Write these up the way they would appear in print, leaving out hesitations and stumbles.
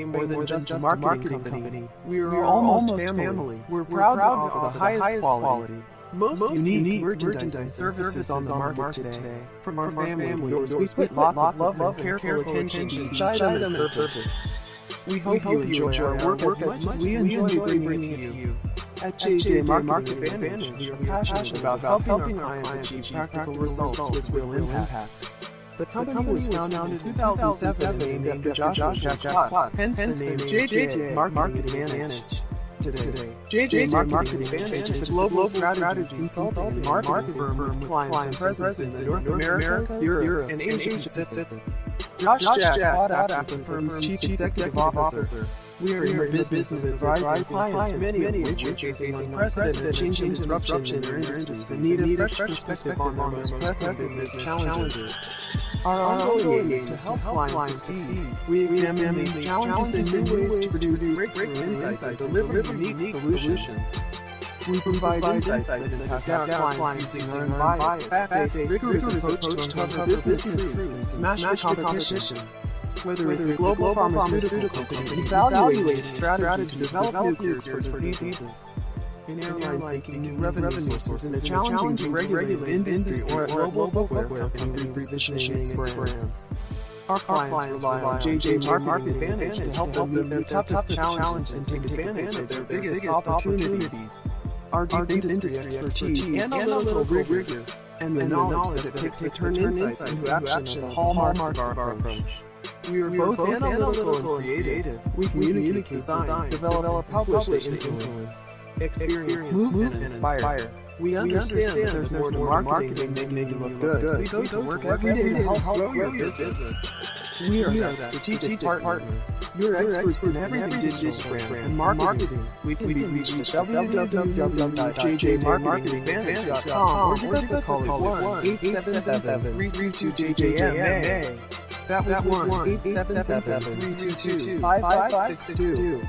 more than just a marketing company. We are almost family. We're proud to offer the highest quality, most unique merchandise services on the market today. From our family to yours, we put lots of love and careful attention to each item and service. We hope you enjoy our work as much as we enjoy bringing it to you. At JJ Marketing Advantage, we are passionate about helping our clients achieve practical results with real impact. The company was founded in 2007 named after Joshua Jack, hence the name JJ Marketing Advantage. Today, JJ Marketing Advantage is a global strategy consulting and marketing firm with clients and presence in North America, Europe, and Asia Pacific. Josh Jack acts as the firm's Chief Executive Officer. We are in the business of advising clients, many of which are facing unprecedented change and disruption in their industries and need a fresh perspective on their most pressing business challenges. Our ongoing aim is to help clients succeed. We examine these challenges and new ways to produce breakthrough insights and deliver unique solutions. We provide insights that impact our clients using our unbiased, fact-based, rigorous approach to uncover business truths and smash the competition. Whether it's a global pharmaceutical company evaluating strategy to develop new cures for diseases, an airline seeking new revenue sources in a challenging to regulate industry, or a global footwear company repositioning its brands. Our clients rely on JJ Marketing Advantage to help them meet their toughest challenges and take advantage of their biggest opportunities. Our deep industry expertise, analytical rigor, and the knowledge that it takes to turn insights into action are the hallmarks of our approach. We are both analytical and creative. We communicate, design, develop, publish, influence, experience, move, and inspire. We understand that there's more to marketing than making you look good. We go to work every day to help grow your business. We are that strategic partner. You're experts in everything digital brand and marketing. We can be reached at www.jjmarketingadvantage.com or give us a call at 1-877-322-JJMA. That was 1-877-322-5562.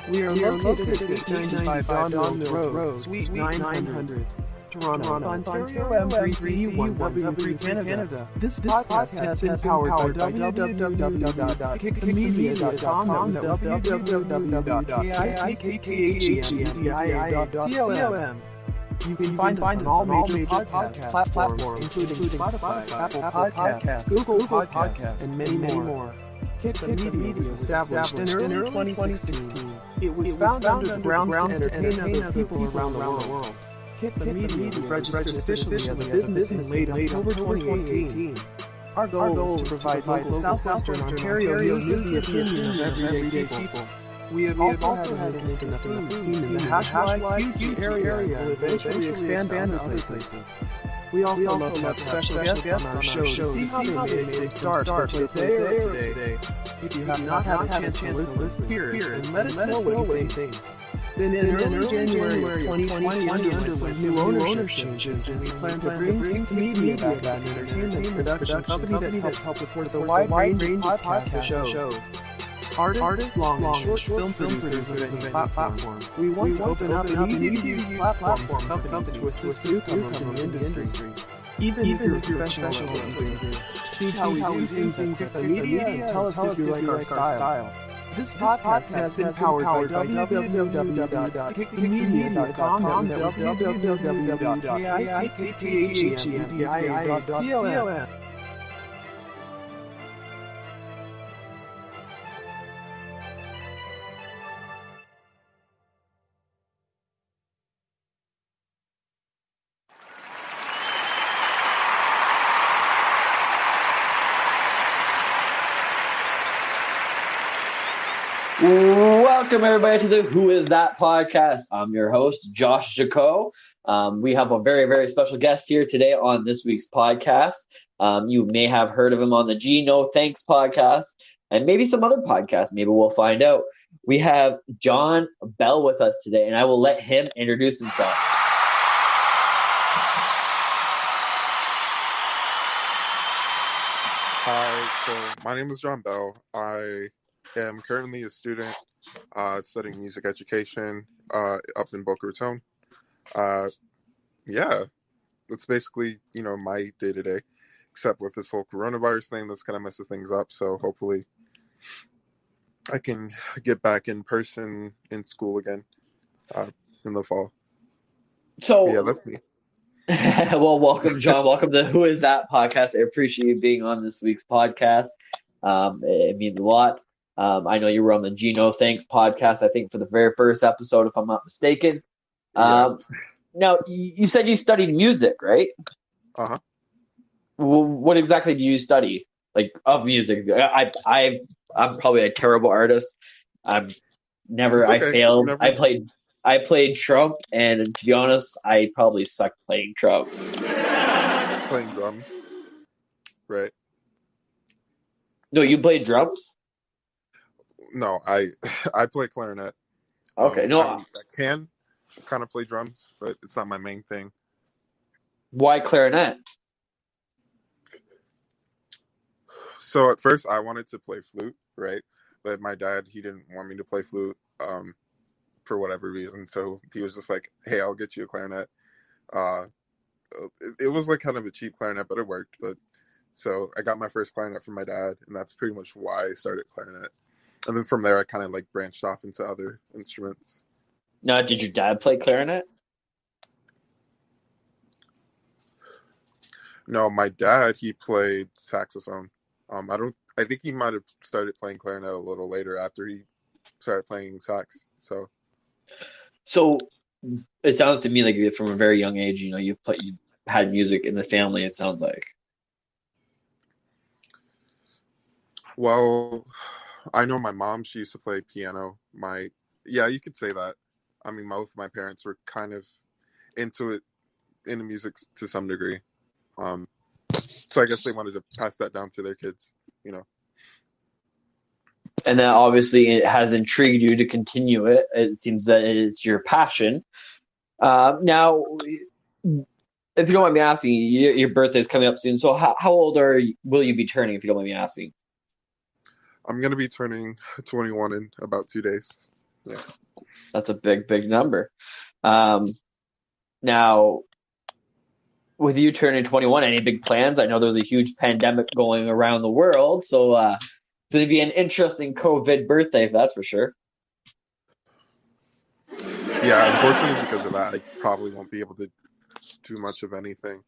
We are located at 895 Don Mills Road, Suite 900, Toronto, Ontario, M3CU1W3, Canada. This podcast has been powered by www.kickmedia.com. That's www.kickmedia.com. You can find us on all major podcast platforms, including Spotify, Apple Podcasts, Google Podcasts, and many more. Kick the Media was established in early 2016. It was founded under the grounds to entertain other people around the world. Kick the Media registered officially as a business in late October 2018. Our goal is to provide local Southwestern Ontario news with the opinion of everyday people. We have also had interest in the food scene in the Hashwag area will eventually expand to other places. We also love to have special guests on our show to see how they made a start today. If you have not had a chance to listen, here and let us know what you think. Then in early January 2021, with new ownership changes, we plan to bring Kick Media back an entertainment production company that helps support the wide range of podcast shows. Artists, long and short film producers of any platform. We want to open up an easy-to-use platform for companies to assist newcomers in the industry. Even if you're professional, see how we do things in Kick the Media and tell us if you like our style. This podcast has been powered by www.kickmedia.com. That's www.kickmedia.com. Welcome everybody to the Who Is That podcast. I'm your host, Josh Jaco. We have a very, very special guest here today on this week's podcast. You may have heard of him on the G No Thanks podcast and maybe some other podcasts. Maybe we'll find out. We have John Bell with us today, and I will let him introduce himself. Hi, so my name is John Bell. I am currently a student studying music education up in Boca Raton. Yeah, that's basically, my day-to-day, except with this whole coronavirus thing that's kind of messing things up. So hopefully I can get back in person in school again in the fall. So, Yeah, that's me. well, welcome, John. Welcome to Who Is That podcast. I appreciate you being on this week's podcast. It means a lot. I know you were on the Gino Thanks podcast, I think, for the very first episode, if I'm not mistaken. Yeah. Now, you said you studied music, right? Uh-huh. What exactly do you study, like, of music? I'm probably a terrible artist. I It's okay. failed. I played trump, and to be honest, I probably sucked playing trump. Playing drums. Right. No, you played drums? No, I I play clarinet. Okay, no. I can kind of play drums, but it's not my main thing. Why clarinet? So at first I wanted to play flute, right? But my dad, he didn't want me to play flute for whatever reason. So he was just like, "Hey, I'll get you a clarinet." Uh, it was like kind of a cheap clarinet, but it worked. But so I got my first clarinet from my dad, and that's pretty much why I started clarinet. And then from there, I kind of like branched off into other instruments. Now, did your dad play clarinet? No, my dad, he played saxophone. I think he might have started playing clarinet a little later after he started playing sax. So it sounds to me like from a very young age, you had music in the family. It sounds like. Well, I know my mom, she used to play piano. Yeah, you could say that. I mean, both my parents were kind of into music to some degree. So I guess they wanted to pass that down to their kids, And then obviously it has intrigued you to continue it. It seems that it is your passion. Now, if you don't mind me asking, your birthday is coming up soon. So how old will you be turning, if you don't mind me asking? I'm going to be turning 21 in about 2 days. Yeah. That's a big, big number. Now, with you turning 21, any big plans? I know there's a huge pandemic going around the world, so it's going to be an interesting COVID birthday, that's for sure. Yeah, unfortunately, because of that, I probably won't be able to do much of anything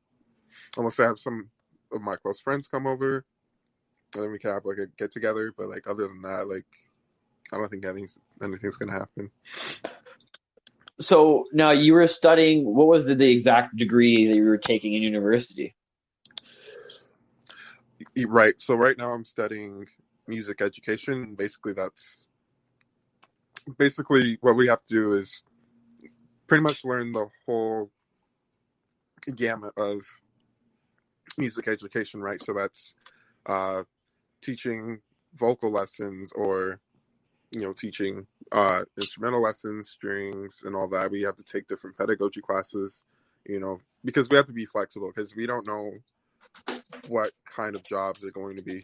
unless I have some of my close friends come over, and then we can have like a get together. But like other than that, like I don't think anything's gonna happen. So now you were studying. What was the exact degree that you were taking in university? Right. So right now I'm studying music education. Basically, what we have to do is pretty much learn the whole gamut of music education, right? So that's teaching vocal lessons or teaching instrumental lessons, strings, and all that. We have to take different pedagogy classes, because we have to be flexible because we don't know what kind of jobs are going to be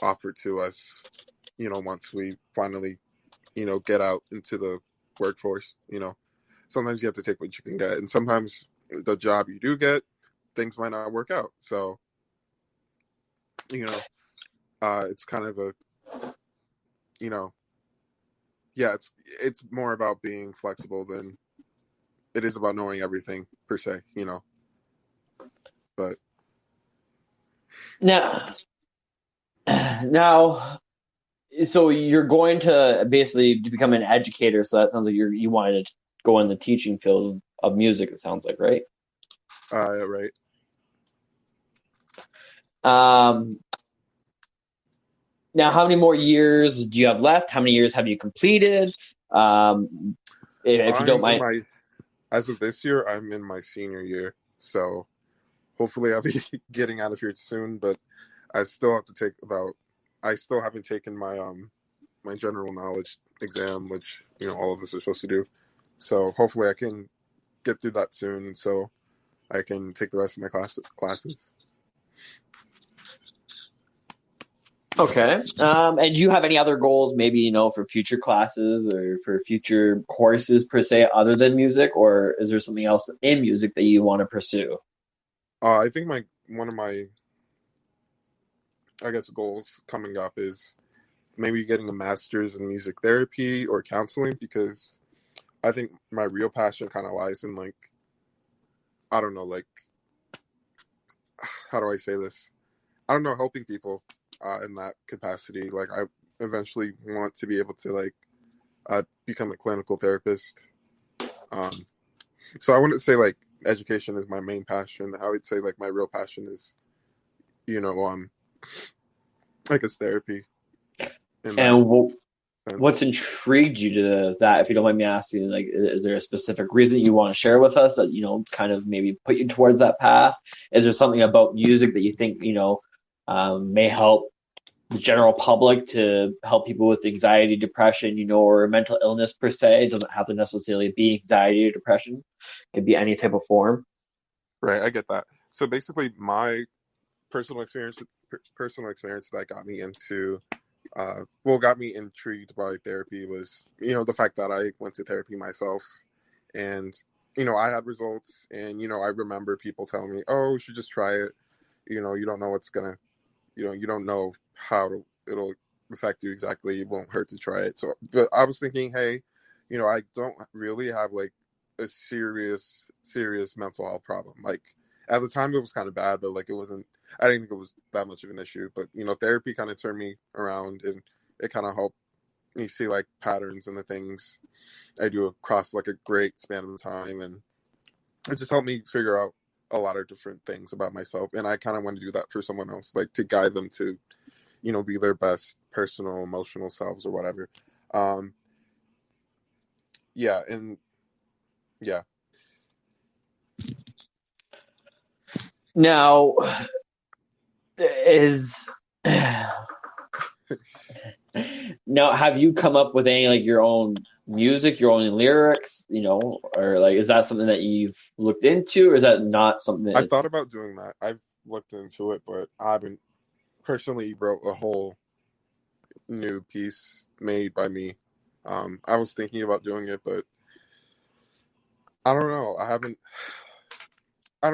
offered to us, once we finally, get out into the workforce. Sometimes you have to take what you can get, and sometimes the job you do get, things might not work out. So, it's kind of it's more about being flexible than it is about knowing everything per se, but Now, so you're going to basically become an educator. So that sounds like you wanted to go in the teaching field of music. It sounds like, right? Right. Now, how many more years do you have left? How many years have you completed? If you don't mind. As of this year, I'm in my senior year. So hopefully I'll be getting out of here soon, but I still have to I still haven't taken my my general knowledge exam, which all of us are supposed to do. So hopefully I can get through that soon, so I can take the rest of my classes. Okay. And do you have any other goals, maybe, for future classes or for future courses per se, other than music, or is there something else in music that you want to pursue? I think one of my, I guess, goals coming up is maybe getting a master's in music therapy or counseling, because I think my real passion kind of lies in, like, I don't know, like, how do I say this? I don't know, helping people in that capacity. Like, I eventually want to be able to, like, become a clinical therapist. So I wouldn't say like education is my main passion. I would say like my real passion is, I guess therapy in that And sense. what's intrigued you to that, if you don't mind me asking? Like, is there a specific reason you want to share with us that, kind of maybe put you towards that path? Is there something about music that you think, may help the general public, to help people with anxiety, depression, or mental illness per se? It doesn't have to necessarily be anxiety or depression. It could be any type of form. Right, I get that. So basically, my personal experience, that got me into, got me intrigued by therapy was, the fact that I went to therapy myself, and I had results, and I remember people telling me, "Oh, you should just try it. You don't know what's gonna, you don't know how it'll affect you exactly. It won't hurt to try it." So, but I was thinking, hey, I don't really have like a serious mental health problem. Like, at the time it was kind of bad, but like, it wasn't, I didn't think it was that much of an issue. But therapy kind of turned me around, and it kind of helped me see like patterns in the things I do across like a great span of time, and it just helped me figure out a lot of different things about myself. And I kind of want to do that for someone else, like to guide them to be their best personal emotional selves or whatever. Yeah, and yeah. Now, is now, have you come up with any, like, your own music, your own lyrics, or like, is that something that you've looked into, or is that not something I've that? thought about doing that. I've looked into it, but I haven't personally wrote a whole new piece made by me. I was thinking about doing it, but I don't know. I don't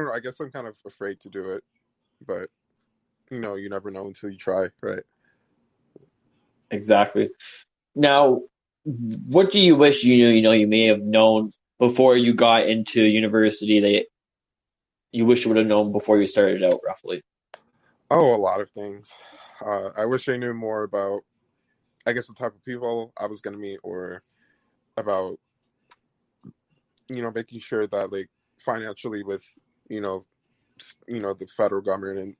know. I guess I'm kind of afraid to do it, but you never know until you try, right? Exactly. Now, what do you wish you may have known before you got into university, that you wish you would have known before you started out, roughly? Oh, a lot of things. I wish I knew more about, I guess, the type of people I was going to meet, or about, making sure that, like, financially with, you know, the federal government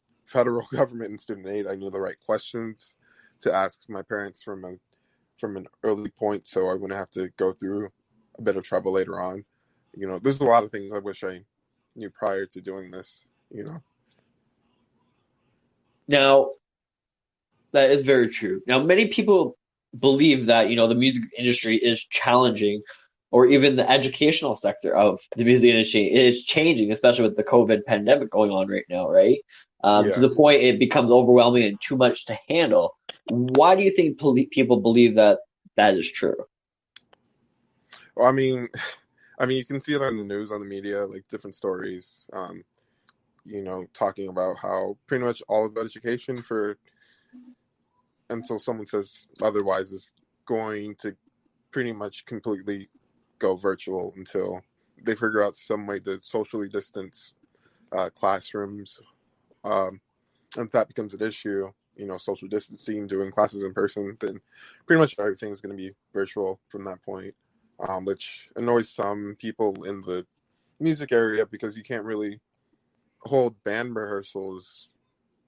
and student aid, I knew the right questions to ask my parents from an early point, so I wouldn't have to go through a bit of trouble later on. There's a lot of things I wish I knew prior to doing this. Now, that is very true. Now, many people believe that, the music industry is challenging, or even the educational sector of the music industry is changing, especially with the COVID pandemic going on right now, right? To Yeah. the point it becomes overwhelming and too much to handle. Why do you think people believe that that is true? Well, I mean, you can see it on the news, on the media, like different stories. Talking about how pretty much all of education, for until someone says otherwise, is going to pretty much completely go virtual until they figure out some way to socially distance classrooms. And if that becomes an issue, social distancing, doing classes in person, then pretty much everything is going to be virtual from that point, which annoys some people in the music area, because you can't really hold band rehearsals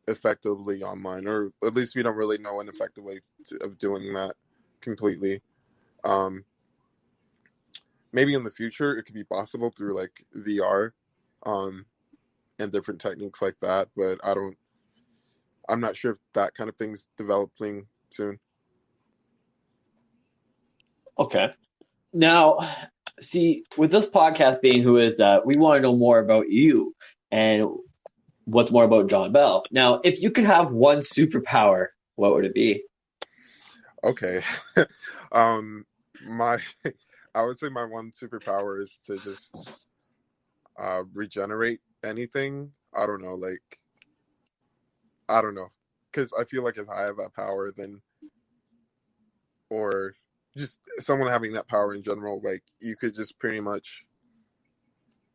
effectively online, or at least we don't really know an effective way of doing that completely. Um, Maybe in the future it could be possible through like VR, um, and different techniques like that, but I'm not sure if that kind of thing's developing soon. Okay. Now, see, with this podcast being Who Is That, we want to know more about you and what's more about John Bell. Now, if you could have one superpower, what would it be? Okay. um, my, I would say my one superpower is to just regenerate anything. I don't know, like, I don't know, because I feel like if I have that power, then or just someone having that power in general, like you could just pretty much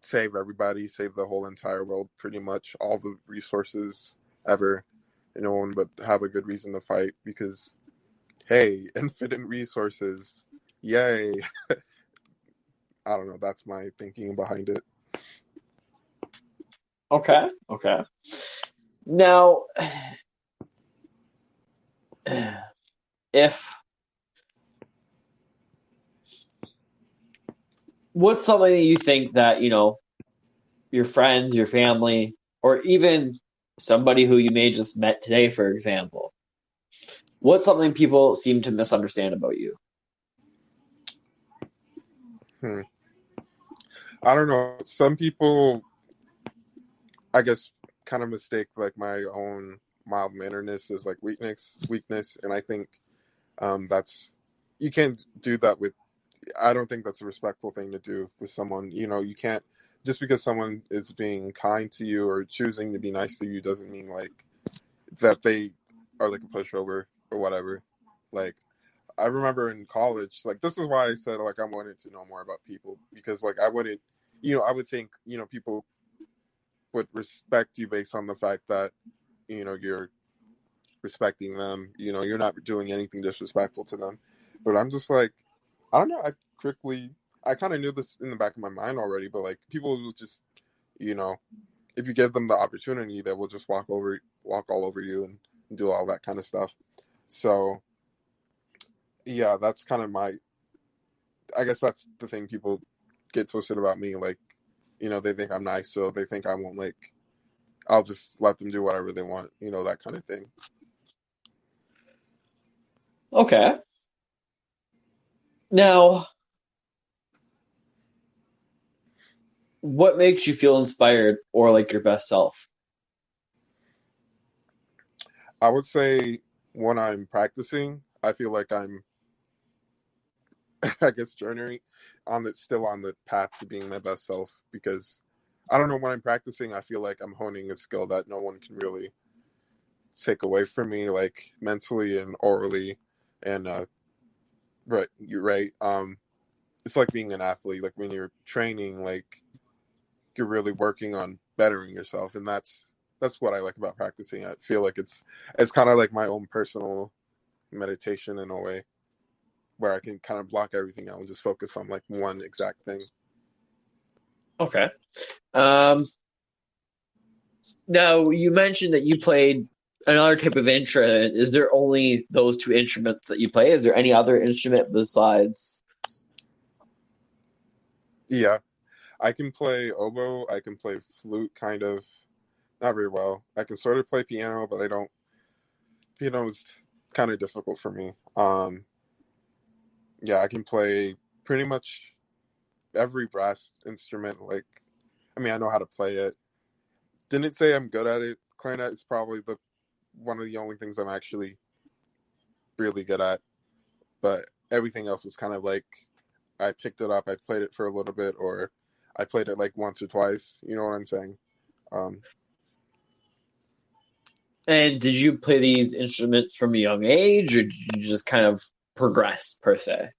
save everybody, save the whole entire world, pretty much all the resources ever. And no one would have a good reason to fight because, hey, infinite resources, yay. I don't know. That's my thinking behind it. Okay. Now, if what's something that you think that, your friends, your family, or even somebody who you may just met today, for example, what's something people seem to misunderstand about you? I don't know. Some people, I guess, kind of mistake like my own mild mannerness as like weakness, and I think that's you can't do that with. I don't think that's a respectful thing to do with someone. You can't just because someone is being kind to you or choosing to be nice to you doesn't mean like that they are like a pushover or whatever. Like I remember in college, like this is why I said like I wanted to know more about people because like I wouldn't, I would think people would respect you based on the fact that you're respecting them. You're not doing anything disrespectful to them. But I'm just like, I don't know. I kind of knew this in the back of my mind already, but like people will just, if you give them the opportunity, they will just walk all over you and do all that kind of stuff. So yeah, that's kind of I guess that's the thing people get twisted about me. Like, they think I'm nice, so they think I won't I'll just let them do whatever they want, that kind of thing. Okay. Now, what makes you feel inspired or like your best self? I would say when I'm practicing, I feel like I'm, I guess, still on the path to being my best self because I don't know, when I'm practicing, I feel like I'm honing a skill that no one can really take away from me, like mentally and orally. And, right, you're right. It's like being an athlete, like when you're training, like you're really working on bettering yourself. And that's what I like about practicing. I feel like it's kind of like my own personal meditation in a way where I can kind of block everything out and just focus on like one exact thing. Okay. Now you mentioned that you played another type of instrument. Is there only those two instruments that you play? Is there any other instrument besides? Yeah, I can play oboe. I can play flute, kind of, not very well. I can sort of play piano, but I don't. Piano is kind of difficult for me. Yeah, I can play pretty much every brass instrument. Like, I mean, I know how to play it. Didn't say I'm good at it. Clarinet is probably the one of the only things I'm actually really good at. But everything else is kind of like I picked it up, I played it for a little bit, or I played it like once or twice. You know what I'm saying? Um, And did you play these instruments from a young age, or did you just kind of progress per se?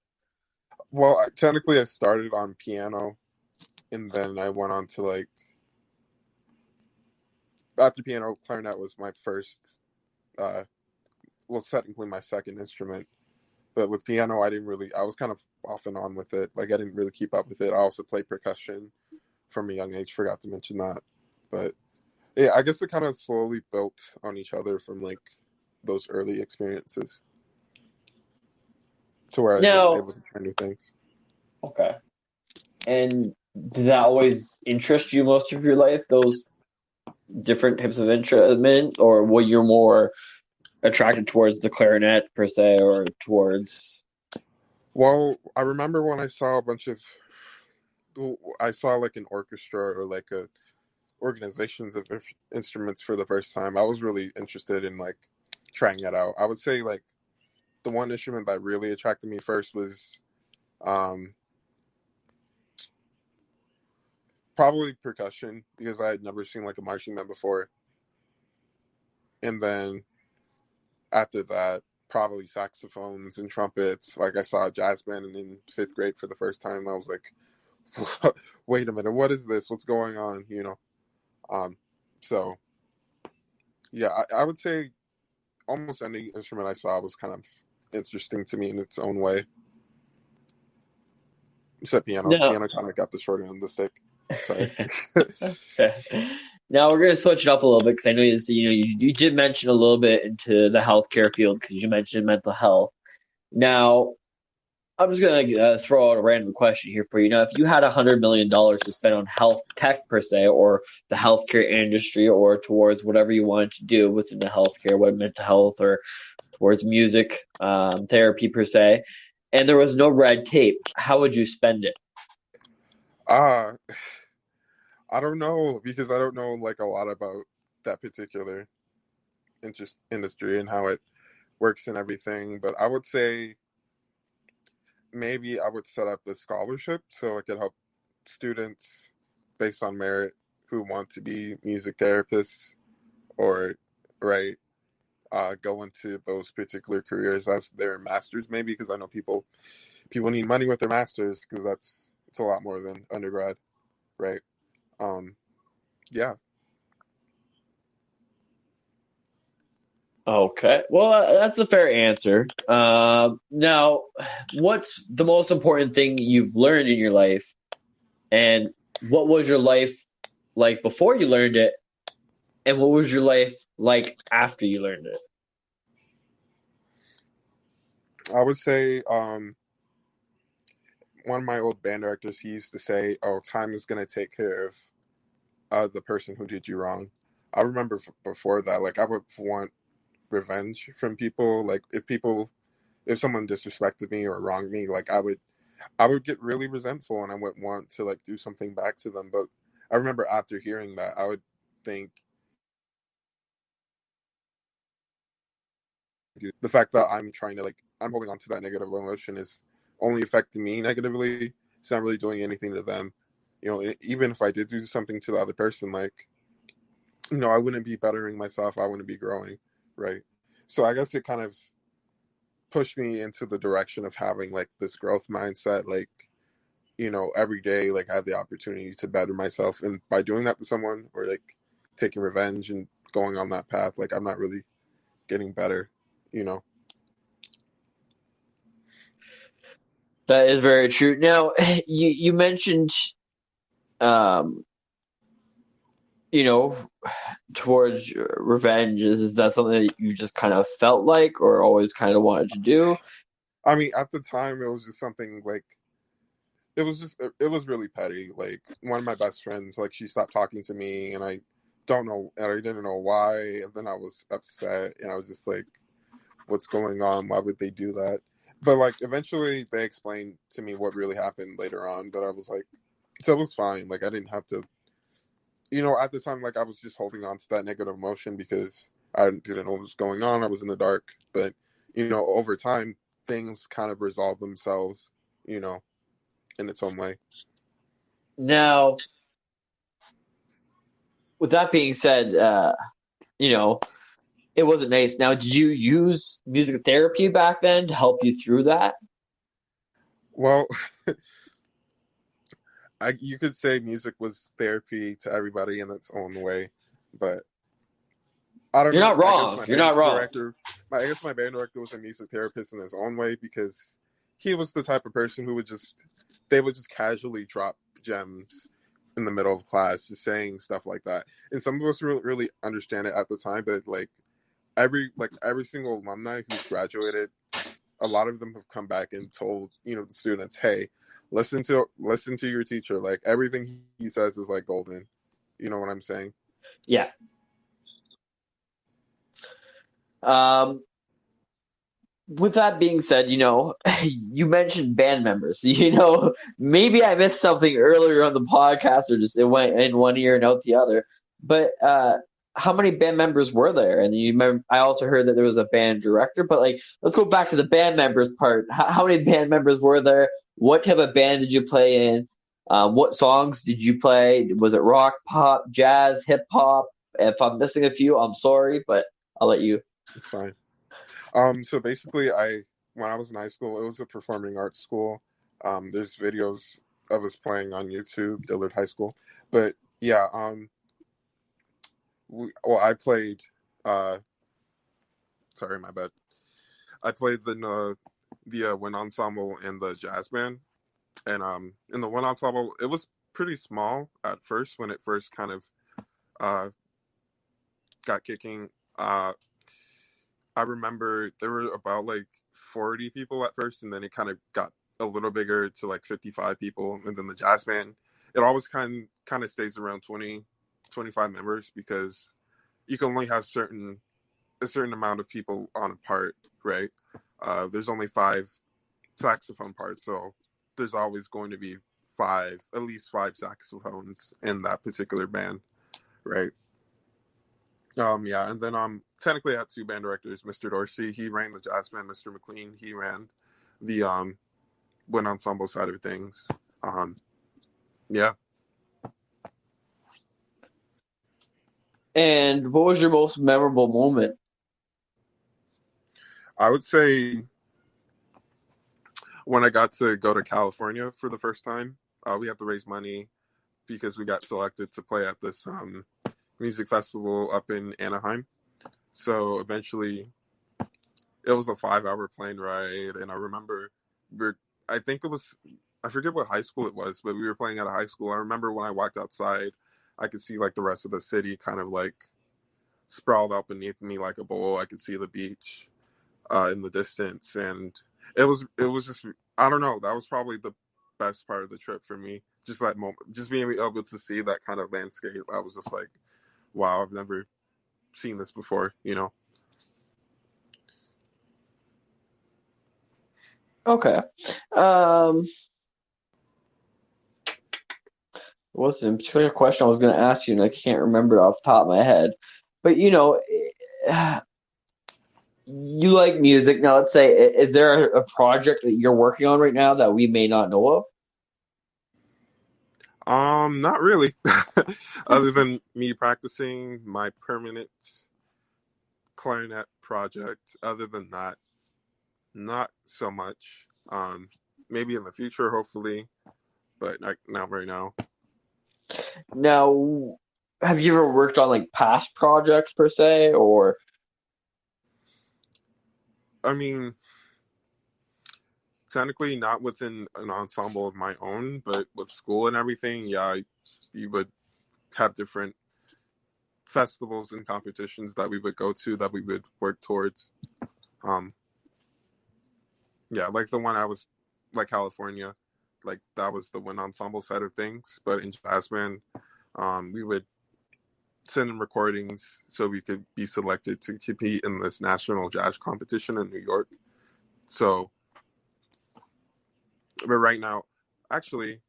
well, technically, I started on piano, and then I went on to like after piano, clarinet was my first. Uh, well, technically my second instrument. But with piano, I didn't really. I was kind of off and on with it. Like I didn't really keep up with it. I also played percussion from a young age. Forgot to mention that. But yeah, I guess it kind of slowly built on each other from like those early experiences to where I was Now, able to try new things. okay. And did that always interest you most of your life, those different types of instrument, or were you more attracted towards the clarinet per se, or towards? Well, I remember when I saw I saw like an orchestra or like a organizations of instruments for the first time. I was really interested in like trying it out. I would say like the one instrument that really attracted me first was um, probably percussion because I had never seen like a marching band before. And then after that, probably saxophones and trumpets. Like I saw a jazz band in 5th grade for the first time. I was like, wait a minute, what is this? What's going on? So yeah, I would say almost any instrument I saw was kind of interesting to me in its own way. Except piano. No. Piano kind of got the short end of the stick. Sorry. Okay. Now we're going to switch it up a little bit because I know you did mention a little bit into the healthcare field because you mentioned mental health. Now, I'm just going to throw out a random question here for you. Now, if you had $100 million to spend on health tech per se, or the healthcare industry, or towards whatever you wanted to do within the healthcare, whether mental health or towards music therapy per se, and there was no red tape, how would you spend it? I don't know, because I don't know like a lot about that particular industry and how it works and everything. But I would say maybe I would set up the scholarship so I could help students based on merit who want to be music therapists or go into those particular careers as their masters, maybe, because I know people need money with their masters because it's a lot more than undergrad, right? Yeah. Okay. Well, that's a fair answer. Now, what's the most important thing you've learned in your life, and what was your life like before you learned it, and what was your life like after you learned it? I would say one of my old band directors, he used to say, "Oh, time is going to take care of the person who did you wrong." I remember before that, like I would want revenge from people. Like if someone disrespected me or wronged me, like I would get really resentful and I would want to like do something back to them. But I remember after hearing that, I would think the fact that I'm holding on to that negative emotion is only affecting me negatively. It's not really doing anything to them. Even if I did do something to the other person, like, I wouldn't be bettering myself. I wouldn't be growing, right? So I guess it kind of pushed me into the direction of having like this growth mindset, like, every day, like I have the opportunity to better myself. And by doing that to someone or like taking revenge and going on that path, like I'm not really getting better, That is very true. Now, you mentioned, you know, towards revenge. Is that something that you just kind of felt like, or always kind of wanted to do? I mean, at the time, it was just something like it was really petty. Like one of my best friends, like she stopped talking to me, and I didn't know why. And then I was upset, and I was just like, "What's going on? Why would they do that?" But like eventually, they explained to me what really happened later on. But I was like, so it was fine. Like I didn't have to, at the time, like I was just holding on to that negative emotion because I didn't know what was going on. I was in the dark. But over time, things kind of resolve themselves, in its own way. Now, with that being said, it wasn't nice. Now, did you use music therapy back then to help you through that? Well, you could say music was therapy to everybody in its own way, but I don't know. You're not wrong. You're not wrong. I guess my band director was a music therapist in his own way because he was the type of person who would just casually drop gems in the middle of class, just saying stuff like that. And some of us really understand it at the time, but like every single alumni who's graduated, a lot of them have come back and told the students, "Hey, listen to your teacher. Like everything he says is like golden." You know what I'm saying? Yeah. With that being said, you mentioned band members. Maybe I missed something earlier on the podcast, or just it went in one ear and out the other. But how many band members were there? And I also heard that there was a band director. But like, let's go back to the band members part. How many band members were there? What type of band did you play in? What songs did you play? Was it rock, pop, jazz, hip hop? If I'm missing a few, I'm sorry, but I'll let you. It's fine. So basically, when I was in high school, it was a performing arts school. There's videos of us playing on YouTube, Dillard High School. But yeah, I played. Sorry, my bad. I played the wind ensemble and the jazz band, and in the wind ensemble, it was pretty small at first when it first kind of uh got kicking. I remember there were about like 40 people at first, and then it kind of got a little bigger to like 55 people. And then the jazz band, it always kind of stays around 20, 25 members because you can only have a certain amount of people on a part, right? There's only 5 saxophone parts, so there's always going to be at least 5 saxophones in that particular band, right? Yeah, and then technically I had 2 band directors. Mr. Dorsey, he ran the jazz band. Mr. McLean, he ran the wind ensemble side of things. Yeah. And what was your most memorable moment? I would say when I got to go to California for the first time. We had to raise money because we got selected to play at this music festival up in Anaheim. So eventually it was a 5-hour plane ride, and I remember I think it was, I forget what high school it was, but we were playing at a high school. I remember when I walked outside, I could see like the rest of the city kind of like sprawled out beneath me like a bowl. I could see the beach in the distance, and it was just, I don't know. That was probably the best part of the trip for me. Just that moment, just being able to see that kind of landscape. I was just like, wow, I've never seen this before. Okay. What's the particular question I was going to ask you, and I can't remember it off the top of my head. But you like music. Now, let's say, is there a project that you're working on right now that we may not know of? Not really. Other than me practicing my permanent clarinet project. Other than that, not so much. Maybe in the future, hopefully, but not right now. Now, have you ever worked on like past projects per se, or I mean, technically not within an ensemble of my own, but with school and everything, yeah, we would have different festivals and competitions that we would go to that we would work towards. Um, yeah, like the one I was, like California, like that was the wind ensemble side of things. But in jazz band, we would send in recordings so we could be selected to compete in this national jazz competition in New York. So, but right now, actually,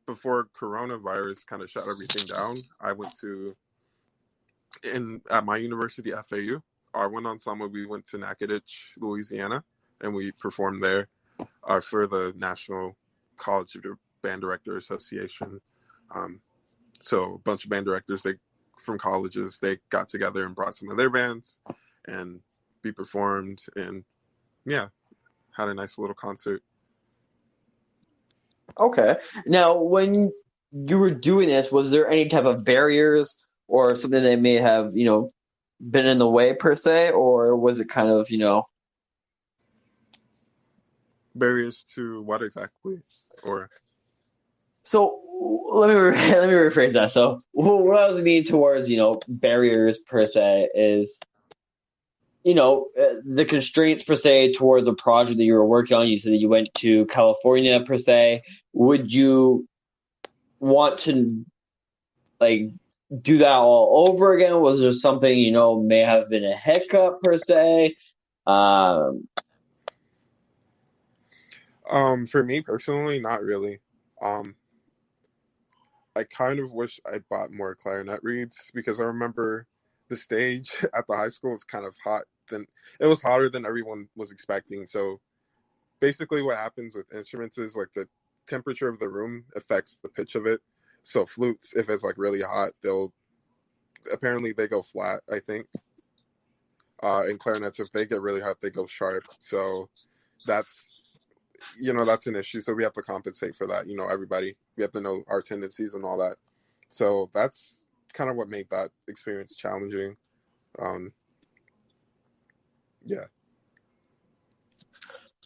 before coronavirus kind of shut everything down, I went at my university, FAU, our wind ensemble, we went to Natchitoches, Louisiana, and we performed there for the National College of Band Director Association. So a bunch of band directors from colleges, they got together and brought some of their bands, and we performed, and yeah, had a nice little concert. okay? Now, when you were doing this, was there any type of barriers or something that may have, been in the way per se, or was it kind of, Barriers to what exactly? Or So let me let me rephrase that. So what I was meaning towards, barriers per se is, the constraints per se towards a project that you were working on. You said that you went to California per se. Would you want to like do that all over again? Was there something, may have been a hiccup per se? for me personally, not really. I kind of wish I bought more clarinet reeds because I remember the stage at the high school was kind of hot. It was hotter than everyone was expecting. So basically, what happens with instruments is like the temperature of the room affects the pitch of it. So flutes, if it's like really hot, they go flat, I think. and clarinets, if they get really hot, they go sharp. So that's that's an issue. So we have to compensate for that. Everybody, we have to know our tendencies and all that. So that's kind of what made that experience challenging. Yeah.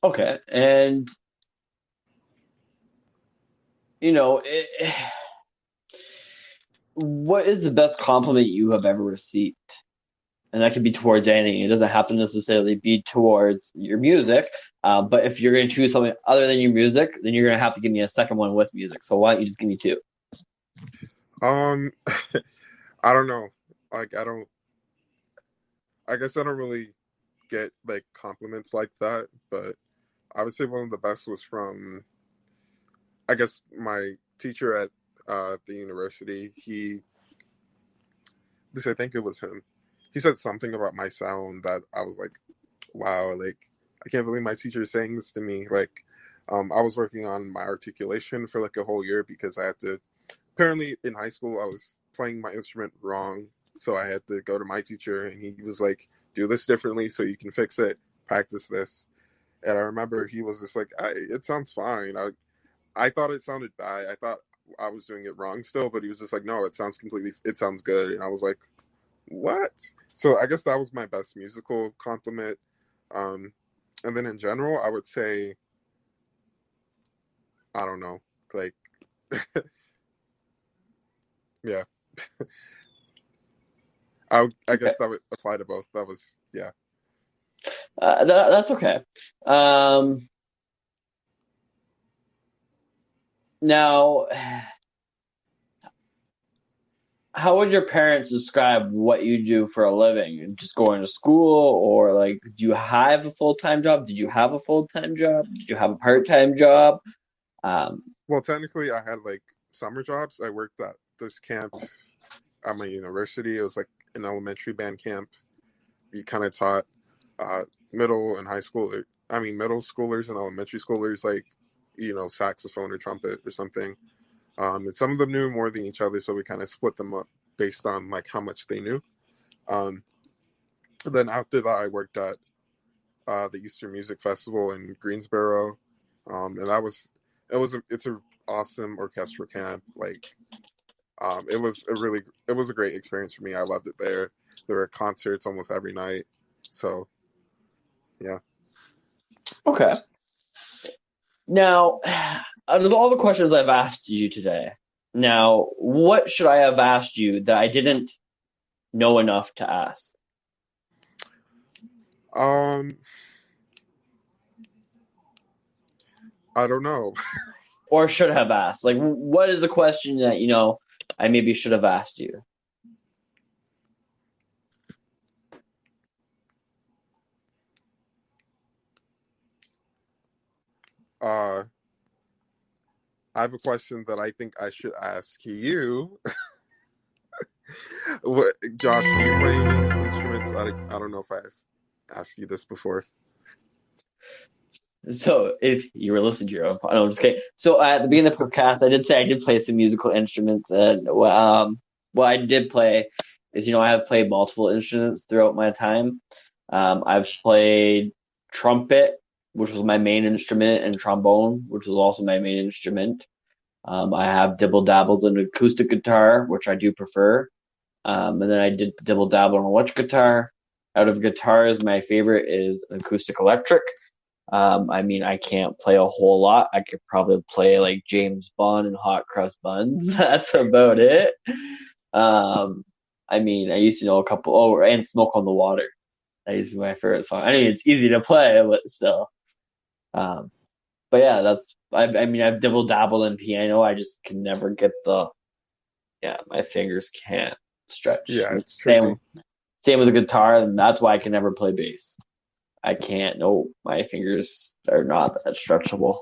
Okay, and what is the best compliment you have ever received? And that could be towards anything. It doesn't have to necessarily be towards your music. But if you're going to choose something other than your music, then you're going to have to give me a second one with music. So why don't you just give me two? I don't know. Like, I guess I don't really get like compliments like that, but I would say one of the best was from, I guess, my teacher at the university. I think it was him. He said something about my sound that I was like, wow, like, I can't believe my teacher is saying this to me. Like, I was working on my articulation for like a whole year because I had to, apparently in high school, I was playing my instrument wrong. So I had to go to my teacher and he was like, do this differently so you can fix it, practice this. And I remember he was just like, it sounds fine. I thought it sounded bad. I thought I was doing it wrong still, but he was just like, no, it sounds good. And I was like, what? So I guess that was my best musical compliment. And then in general, I would say, I don't know, like, yeah. I guess that would apply to both. That was, yeah. That's okay. Now, how would your parents describe what you do for a living? Just going to school, or like, do you have a full-time job? Did you have a full-time job? Did you have a part-time job? Well, technically, I had like summer jobs. I worked at this camp at my university. It was like an elementary band camp. We kind of taught middle and high school. Middle schoolers and elementary schoolers, like, saxophone or trumpet or something. And some of them knew more than each other, so we kind of split them up based on like how much they knew. Then after that, I worked at the Eastern Music Festival in Greensboro, and it's a awesome orchestral camp. Like, it was a great experience for me. I loved it there. There were concerts almost every night, so yeah. Okay. Now, out of all the questions I've asked you today, now, what should I have asked you that I didn't know enough to ask? I don't know. Or should have asked? Like, what is a question that, I maybe should have asked you? I have a question that I think I should ask you. What, Josh, do you play any instruments? I don't know if I've asked you this before. So, if you were listening to your own, no, I'm just kidding. So, at the beginning of the podcast, I did say I did play some musical instruments, and what I did play is, I have played multiple instruments throughout my time. I've played trumpet, which was my main instrument, and trombone, which was also my main instrument. I have dibble dabbled in acoustic guitar, which I do prefer. And then I did dibble dabble on electric guitar. Out of guitars, my favorite is acoustic electric. I can't play a whole lot. I could probably play like James Bond and Hot Cross Buns. That's about it. I used to know a couple. Oh, and Smoke on the Water. That used to be my favorite song. It's easy to play, but still. But yeah, I've dibble dabbled in piano. I just can never get my fingers can't stretch. Yeah, it's tricky. Same with the guitar, and that's why I can never play bass. I can't. No, my fingers are not that stretchable.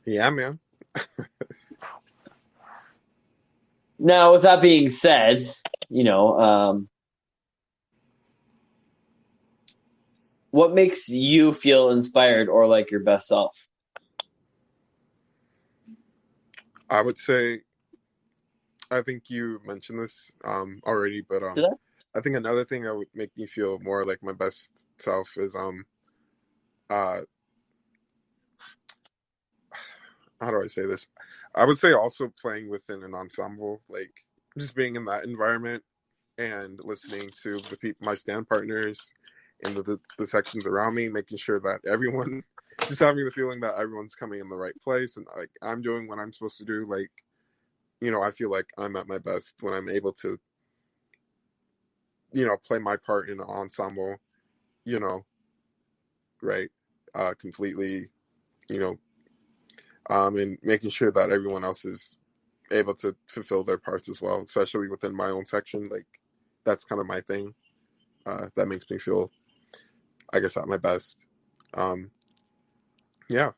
Yeah, man. Now, with that being said, what makes you feel inspired or like your best self? I would say, I think you mentioned this already, but Did I? I think another thing that would make me feel more like my best self is how do I say this? I would say also playing within an ensemble, like just being in that environment and listening to my stand partners and the sections around me, making sure that everyone, just having the feeling that everyone's coming in the right place and like I'm doing what I'm supposed to do. Like, I feel like I'm at my best when I'm able to, play my part in an ensemble, right? Completely, and making sure that everyone else is able to fulfill their parts as well, especially within my own section. Like, that's kind of my thing. That makes me feel, I guess, at my best. Yeah.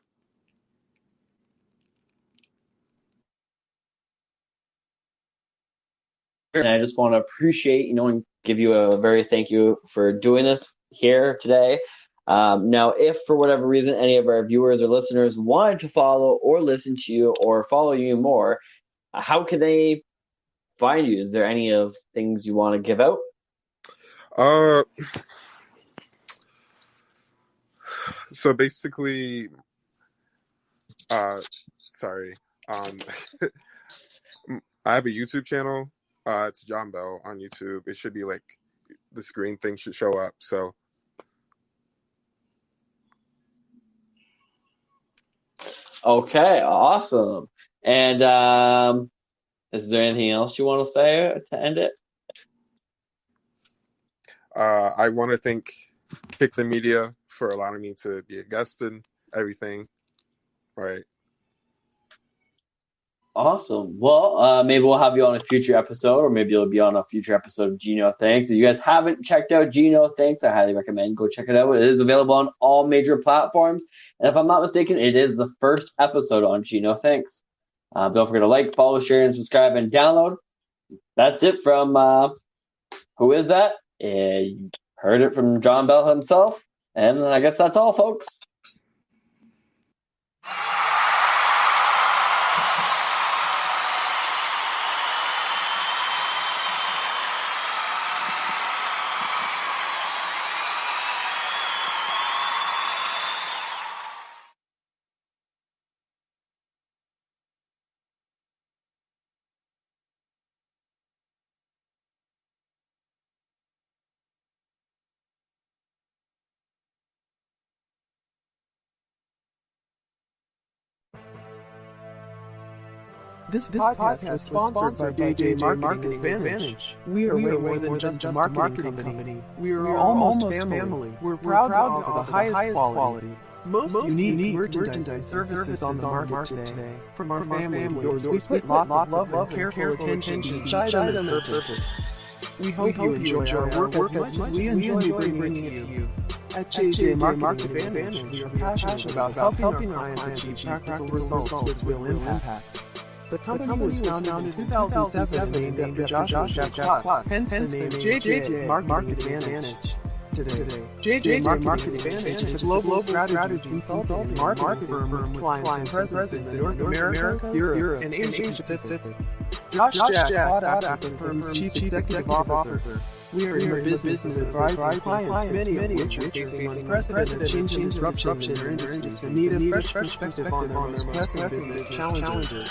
And I just want to appreciate, and give you a very thank you for doing this here today. Now, if for whatever reason any of our viewers or listeners wanted to follow or listen to you or follow you more, how can they find you? Is there any of things you want to give out? So basically, sorry. I have a YouTube channel. It's John Bell on YouTube. It should be like the screen thing should show up. So. Okay, awesome. And is there anything else you want to say to end it? I want to thank Kick the Media for allowing me to be a guest and everything. Right. Awesome. Well, maybe we'll have you on a future episode, or maybe you'll be on a future episode of Gino Thanks. If you guys haven't checked out Gino Thanks, I highly recommend go check it out. It is available on all major platforms. And if I'm not mistaken, it is the first episode on Gino Thanks. Don't forget to like, follow, share, and subscribe, and download. That's it from Who Is That? You heard it from John Bell himself. And I guess that's all, folks. This podcast was sponsored by JJ Marketing Advantage. We are more than just a marketing company. We are almost family. We're proud to offer the highest quality, most unique merchandise services on the market today. From our family to yours, we put lots of love and careful attention to each item and service. We hope you enjoy our work as much as we enjoy bringing it to you. At JJ Marketing Advantage, we are passionate about helping our clients achieve practical results with real impact. The company was founded in 2007 named after Joshua Jacquot, hence the name JJ Marketing Advantage. Today, JJ Marketing Advantage is a global strategy consulting and marketing firm with clients and presence in North America, Europe, and Asia Pacific. Josh Jacquot acts as the firm's Chief Executive Officer. We are in the business of advising clients, many of which are facing unprecedented change and disruption in their industries and need a fresh perspective on their most pressing business challenges.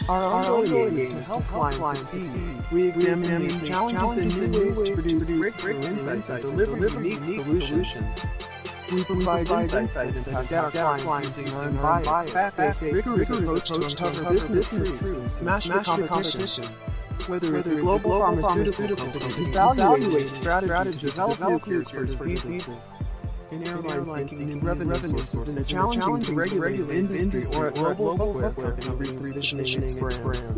Our ongoing aim is to help clients succeed. We examine these challenges and new ways to produce breakthrough insights and deliver unique solutions. We provide insights that impact our clients using our unbiased, fact-based, rigorous approach to uncover business truths and smash the competition. Whether it's a global pharmaceutical company evaluating strategy to develop new cures for diseases, an airline seeking revenue sources in a challenging to regulate industry, or a global footwear company repositioning its brands.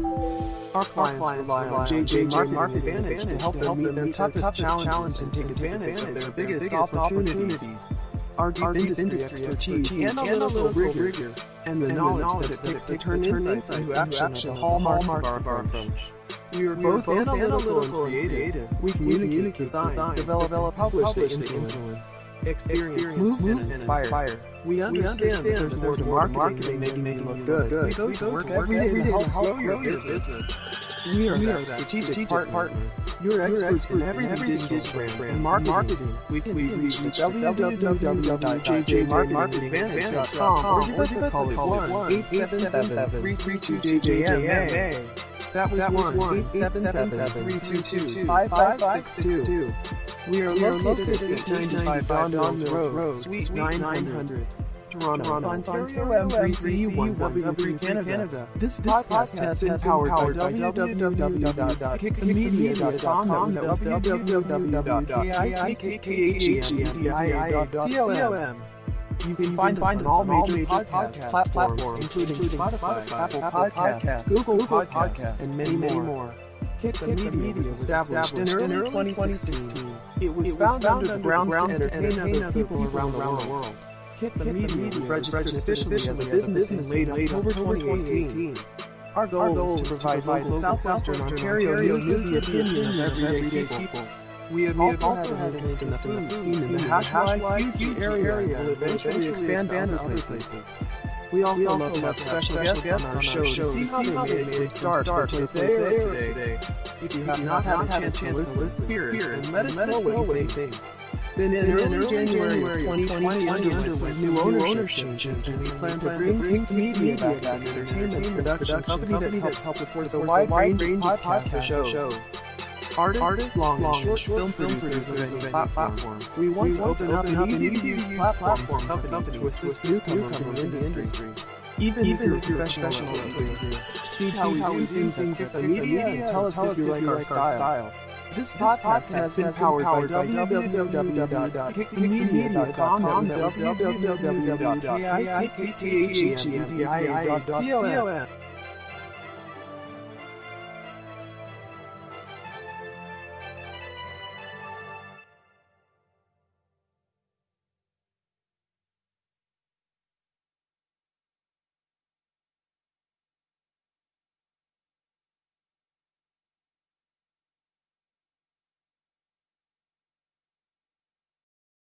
Our clients rely on JJ Marketing Advantage to help them meet their toughest challenges and take advantage of their biggest opportunities. Our deep industry expertise, analytical rigor, and the knowledge that it takes to turn insights into action are the hallmarks of our approach. We are both analytical and creative. We communicate, design, develop, publish, and influence. experience, move, and inspire. We understand that there's more to marketing than making you look good. We go to work every day to help grow your business. We are that strategic partner. You're experts in everything digital brand marketing. We can be reached at www.jjmarketingadvantage.com or give us a call at 1-877-322-JJMA. That was 1-877-322-5562. We are located at 895 Don Mills Road, Suite 900. Toronto, Ontario M3CU1W3 Canada. This podcast has been powered by www.kickthemedia.com. That's www.kickthemedia.com. You can find us on all major podcast platforms, including Spotify, Apple Podcasts, Google Podcasts, and many more. Kick the Media was established in early 2016. It was found under the grounds to entertain other people around the world. Kick the Media was registered officially as a business in late October 2018. Our goal is to provide local Southwestern Ontario news with the opinion of everyday people. We have also had an interest in the food scene in the Hashwide area will eventually expand to other places. We also love to have special guests on our show to see how they made a start today. If you have not had a chance to listen, here and let us know what you think. Then in early January 2020, underwent new ownership changes, and we plan to bring Kick Media back as an entertainment production company that helps support a wide range of podcast shows. Artists, long and short film producers of any platform. We want to open up an easy-to-use platform companies to assist newcomers in the industry. Even if you're professional, see how we do things at Kick the Media and tell us if you like our style. This podcast has been powered by www.kickthemedia.com. That's www.kickthemedia.com.